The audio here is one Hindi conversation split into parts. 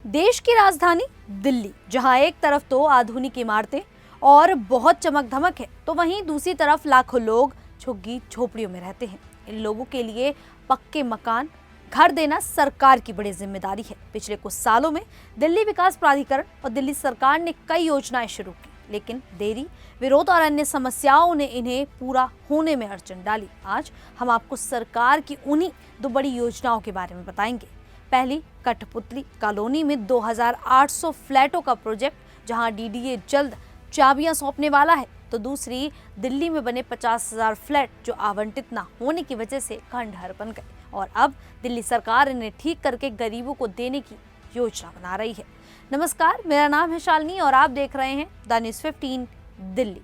देश की राजधानी दिल्ली, जहां एक तरफ तो आधुनिक इमारतें और बहुत चमक धमक है, तो वहीं दूसरी तरफ लाखों लोग झुग्गी झोपड़ियों में रहते हैं। इन लोगों के लिए पक्के मकान, घर देना सरकार की बड़ी जिम्मेदारी है। पिछले कुछ सालों में दिल्ली विकास प्राधिकरण और दिल्ली सरकार ने कई योजनाएं शुरू की, लेकिन देरी, विरोध और अन्य समस्याओं ने इन्हें पूरा होने में अड़चन डाली। आज हम आपको सरकार की उन्हीं दो बड़ी योजनाओं के बारे में बताएंगे। पहली, कठपुतली कॉलोनी में 2800 फ्लैटों का प्रोजेक्ट, जहां डीडीए जल्द चाबियां सौंपने वाला है, तो दूसरी, दिल्ली में बने 50,000 फ्लैट जो आवंटित न होने की वजह से खंडहर बन गए और अब दिल्ली सरकार इन्हें ठीक करके गरीबों को देने की योजना बना रही है। नमस्कार, मेरा नाम है शालिनी और आप देख रहे हैं द न्यूज़ 15 दिल्ली।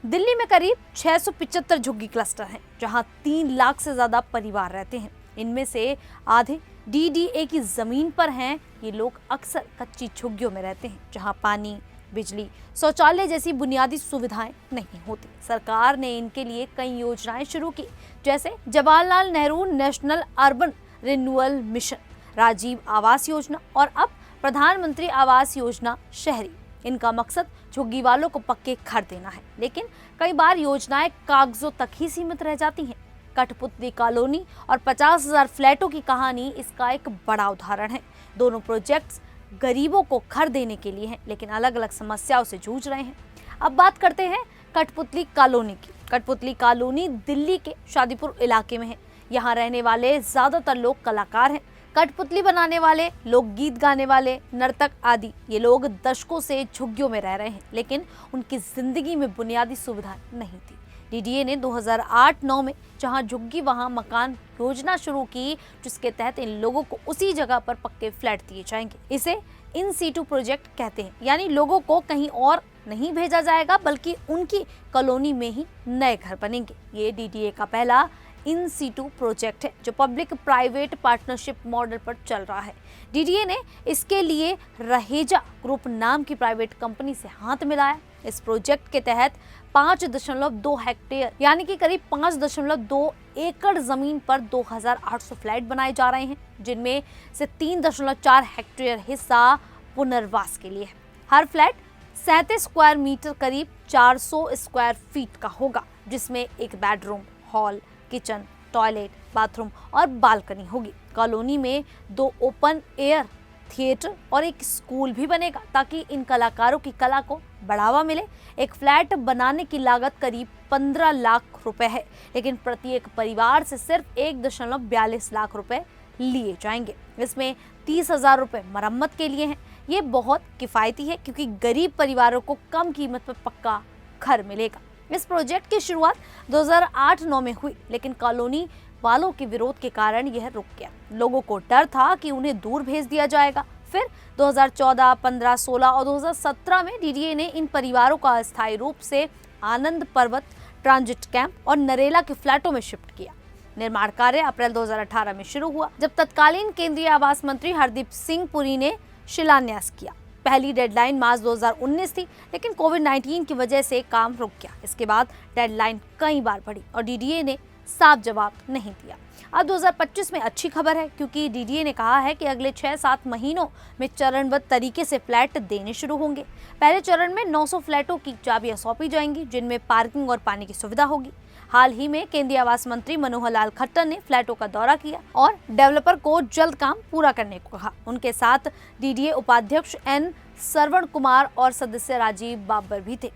दिल्ली में करीब 675 झुग्गी क्लस्टर हैं, जहां 3 लाख से ज्यादा परिवार रहते हैं। इनमें से आधे डीडीए की जमीन पर हैं। ये लोग अक्सर कच्ची झुग्गियों में रहते हैं, जहां पानी, बिजली, शौचालय जैसी बुनियादी सुविधाएं नहीं होती। सरकार ने इनके लिए कई योजनाएं शुरू की, जैसे Jawaharlal Nehru national urban renewal mission, Rajiv आवास योजना और अब प्रधानमंत्री आवास योजना शहरी। इनका मकसद झुग्गी वालों को पक्के घर देना है, लेकिन कई बार योजनाएं कागजों तक ही सीमित रह जाती हैं। कठपुतली कॉलोनी और 50,000 फ्लैटों की कहानी इसका एक बड़ा उदाहरण है। दोनों प्रोजेक्ट्स गरीबों को घर देने के लिए हैं, लेकिन अलग अलग समस्याओं से जूझ रहे हैं। अब बात करते हैं कठपुतली कॉलोनी की। कठपुतली कॉलोनी दिल्ली के शादीपुर इलाके में है। यहाँ रहने वाले ज्यादातर लोग कलाकार हैं। कठपुतली बनाने वाले, लोकगीत गाने वाले, नर्तक आदि ये लोग दशकों से झुग्गियों में रह रहे हैं, लेकिन उनकी जिंदगी में बुनियादी सुविधा नहीं थी। डीडीए ने 2008-9 में जहां झुग्गी वहां मकान योजना शुरू की, जिसके तहत इन लोगों को उसी जगह पर पक्के फ्लैट दिए जाएंगे। इसे इन सीटू प्रोजेक्ट कहते हैं, यानी लोगों को कहीं और नहीं भेजा जाएगा, बल्कि उनकी कॉलोनी में ही नए घर बनेंगे। ये डीडीए का पहला इन सीटू प्रोजेक्ट है, जो पब्लिक प्राइवेट पार्टनरशिप मॉडल पर चल रहा है। डीडीए ने इसके लिए रहेजा ग्रुप नाम की प्राइवेट कंपनी से हाथ मिलाया। इस प्रोजेक्ट के तहत 5.2 हेक्टेयर यानी कि करीब 5.2 एकड़ जमीन पर 2,800 फ्लैट बनाए जा रहे हैं, जिनमें से 3.4 हेक्टेयर हिस्सा पुनर्वास के लिए है। हर फ्लैट 37 स्क्वायर मीटर करीब 400 स्क्वायर फीट का होगा, जिसमें एक bedroom, hall, kitchen, toilet, bathroom और बालकनी होगी। कॉलोनी में 2 ओपन एयर थिएटर और एक स्कूल भी बनेगा, ताकि इन कलाकारों की कला को बढ़ावा मिले। एक फ्लैट बनाने की लागत करीब 15 लाख रुपए है, लेकिन प्रत्येक परिवार से सिर्फ 1.42 लाख रुपए लिए जाएंगे। इसमें 30,000 रुपए मरम्मत के लिए हैं। ये बहुत किफायती है, क्योंकि गरीब परिवारों को कम कीमत पर पक्का घर मिलेगा। इस प्रोजेक्ट की शुरुआत 2008-9 में हुई, लेकिन कॉलोनी वालों के विरोध के कारण यह रुक गया। लोगों को डर था कि उन्हें दूर भेज दिया जाएगा। फिर 2014, 15, 16 और 2017 में डीडीए ने इन परिवारों को अस्थायी रूप से आनंद पर्वत ट्रांजिट कैंप और नरेला के फ्लैटों में शिफ्ट किया। निर्माण कार्य अप्रैल 2018 में शुरू हुआ, जब तत्कालीन केंद्रीय आवास मंत्री हरदीप सिंह पुरी ने शिलान्यास किया। पहली डेडलाइन मार्च 2019 थी, लेकिन कोविड-19 की वजह से काम रुक गया। इसके बाद डेडलाइन कई बार बढ़ी और डीडीए ने साफ जवाब नहीं दिया। अब 2025 में अच्छी खबर है, क्योंकि डीडीए ने कहा है कि अगले 6-7 महीनों में चरणबद्ध तरीके से फ्लैट देने शुरू होंगे। पहले चरण में 900 फ्लैटों की चाबियां सौंपी जाएंगी, जिनमें पार्किंग और पानी की सुविधा होगी। हाल ही में केंद्रीय आवास मंत्री मनोहर लाल खट्टर ने फ्लैटों का दौरा किया और डेवलपर को जल्द काम पूरा करने को कहा। उनके साथ डीडीए उपाध्यक्ष एन श्रवण कुमार और सदस्य राजीव बाबर भी थे।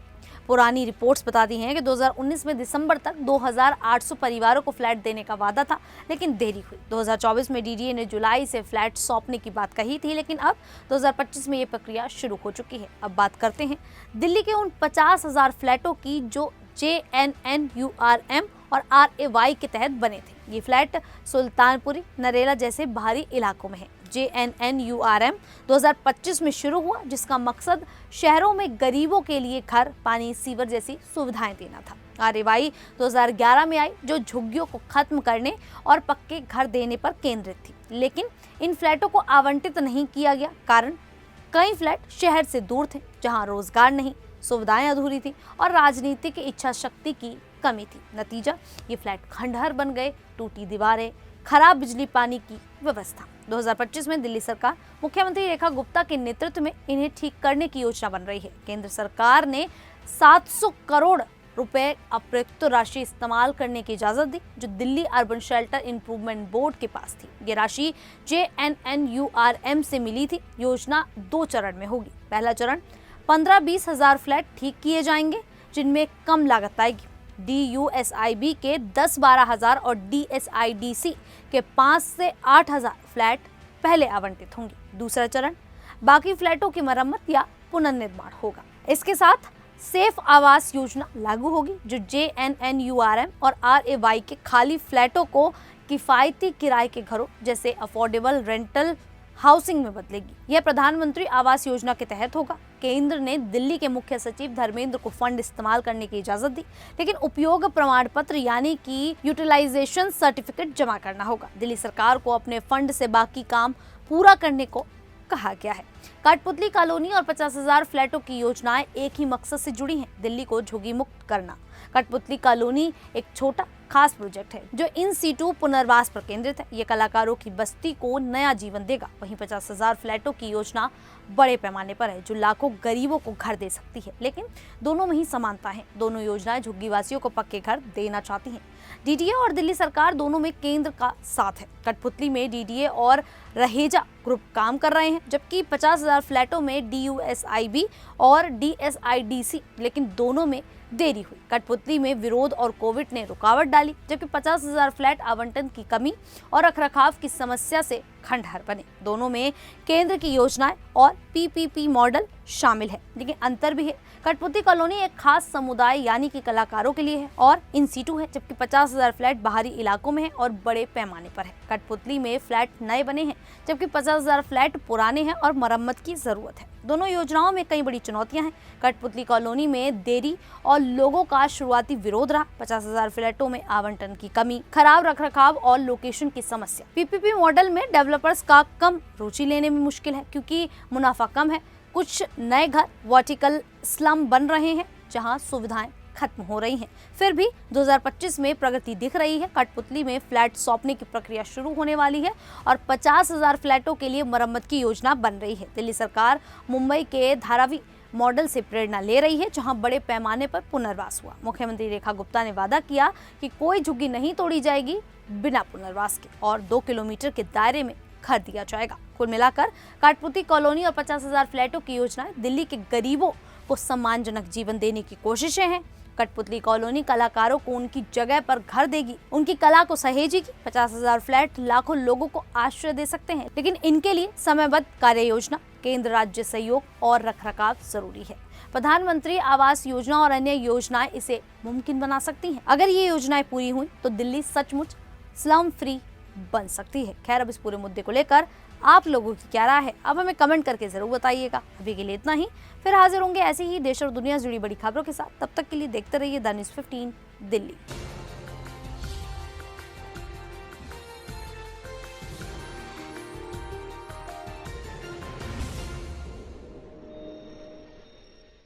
पुरानी रिपोर्ट्स बताती हैं कि 2019 में दिसंबर तक 2,800 परिवारों को फ्लैट देने का वादा था, लेकिन देरी हुई। 2024 में डीडीए ने जुलाई से फ्लैट सौंपने की बात कही थी, लेकिन अब 2025 में ये प्रक्रिया शुरू हो चुकी है। अब बात करते हैं दिल्ली के उन 50,000 फ्लैटों की, जो JNNURM और RAY के तहत बने थे। ये फ्लैट सुल्तानपुरी, नरेला जैसे बाहरी इलाकों में है। JNNURM 2025 में शुरू हुआ, जिसका मकसद शहरों में गरीबों के लिए घर, पानी, सीवर जैसी सुविधाएं देना था। RAY 2011 में आई, जो झुग्गियों को खत्म करने और पक्के घर देने पर केंद्रित थी, लेकिन इन फ्लैटों को आवंटित नहीं किया गया। कारण, कई फ्लैट शहर से दूर थे, जहां रोजगार नहीं, सुविधाएं अधूरी थी और राजनीतिक इच्छा शक्ति की कमी थी। नतीजा, ये फ्लैट खंडहर बन गए। टूटी दीवारें, खराब बिजली पानी की व्यवस्था। 2025 में दिल्ली सरकार मुख्यमंत्री रेखा गुप्ता के नेतृत्व में इन्हें ठीक करने की योजना बन रही है। केंद्र सरकार ने 700 करोड़ रुपए अप्रयुक्त राशि इस्तेमाल करने की इजाजत दी, जो Delhi urban shelter improvement board के पास थी। ये राशि JNNURM से मिली थी। योजना 2 चरण में होगी। पहला चरण 15-20 हजार फ्लैट ठीक किए जाएंगे, जिनमें कम लागत आएगी। DUSIB के 10-12 हजार और DSIDC के 5 से 8 हजार फ्लैट पहले आवंटित होंगे। दूसरा चरण बाकी फ्लैटों की मरम्मत या पुनर्निर्माण होगा। इसके साथ सेफ आवास योजना लागू होगी, जो JNNURM और RAY के खाली फ्लैटों को किफायती किराए के घरों जैसे अफोर्डेबल रेंटल हाउसिंग में बदलेगी। यह प्रधानमंत्री आवास योजना के तहत होगा। केंद्र ने दिल्ली के मुख्य सचिव धर्मेंद्र को फंड इस्तेमाल करने की इजाजत दी, लेकिन उपयोग प्रमाण पत्र यानी कि यूटिलाइजेशन सर्टिफिकेट जमा करना होगा। दिल्ली सरकार को अपने फंड से बाकी काम पूरा करने को कहा गया है। कठपुतली कॉलोनी और 50,000 फ्लैटों की योजनाएं एक ही मकसद से जुड़ी हैं, दिल्ली को झुग्गी मुक्त करना। कठपुतली कॉलोनी एक छोटा खास प्रोजेक्ट है जो इन सीटू पुनर्वास पर केंद्रित है। ये कलाकारों की बस्ती को नया जीवन देगा। वहीं 50,000 फ्लैटों की योजना बड़े पैमाने पर है, जो लाखों गरीबों को घर दे सकती है। लेकिन दोनों में ही समानता है। दोनों योजनाएं झुग्गीवासियों को पक्के घर देना चाहती हैं। DDA और दिल्ली सरकार दोनों में केंद्र का साथ है। कठपुतली में DDA और रहेजा ग्रुप काम कर रहे हैं, जबकि 50,000 फ्लैटों में DUSIB और DSIDC, लेकिन दोनों में देरी हुई। कठपुतली में विरोध और कोविड ने रुकावट डाली, जबकि 50,000 फ्लैट आवंटन की कमी और रखरखाव की समस्या से खंडहर बने। दोनों में केंद्र की योजनाएं और PPP मॉडल शामिल है, लेकिन अंतर भी है। कठपुतली कॉलोनी एक खास समुदाय यानी कि कलाकारों के लिए है और इन सीटू है, जबकि 50,000 फ्लैट बाहरी इलाकों में है और बड़े पैमाने पर है। कठपुतली में फ्लैट नए बने हैं, जबकि 50,000 फ्लैट पुराने हैं और मरम्मत की जरूरत है। दोनों योजनाओं में कई बड़ी चुनौतियां हैं। कठपुतली कॉलोनी में देरी और लोगों का शुरुआती विरोध रहा। 50,000 फ्लैटों में आवंटन की कमी, खराब रखरखाव और लोकेशन की समस्या। PPP मॉडल में डेवलपर्स का कम रुचि लेने में मुश्किल है, क्योंकि मुनाफा कम है। कुछ नए घर वर्टिकल स्लम बन रहे हैं, जहां सुविधाएं खत्म हो रही हैं। फिर भी 2025 में प्रगति दिख रही है। कठपुतली में फ्लैट सौंपने की प्रक्रिया शुरू होने वाली है और 50,000 फ्लैटों के लिए मरम्मत की योजना बन रही है। दिल्ली सरकार मुंबई के धारावी मॉडल से प्रेरणा ले रही है, जहां बड़े पैमाने पर पुनर्वास हुआ। मुख्यमंत्री रेखा गुप्ता ने वादा किया कि कोई झुग्गी नहीं तोड़ी जाएगी बिना पुनर्वास के और 2 किलोमीटर के दायरे में घर दिया जाएगा। कुल मिलाकर कठपुतली कॉलोनी और 50,000 फ्लैटों की योजनाएं दिल्ली के गरीबों को सम्मानजनक जीवन देने की कोशिशें हैं। कठपुतली कॉलोनी कलाकारों को उनकी जगह पर घर देगी, उनकी कला को सहेजेगी। 50,000 फ्लैट लाखों लोगों को आश्रय दे सकते हैं, लेकिन इनके लिए समयबद्ध कार्य योजना, केंद्र राज्य सहयोग और रखरखाव जरूरी है। प्रधानमंत्री आवास योजना और अन्य योजनाएं इसे मुमकिन बना सकती हैं। अगर ये योजनाएं पूरी हुई तो दिल्ली सचमुच स्लम फ्री बन सकती है। खैर, अब इस पूरे मुद्दे को लेकर आप लोगों की क्या राय है, अब हमें कमेंट करके जरूर बताइएगा। अभी के लिए इतना ही, फिर हाजिर होंगे ऐसे ही देश और दुनिया से जुड़ी बड़ी खबरों के साथ। तब तक के लिए देखते रहिए द न्यूज़ 15 दिल्ली।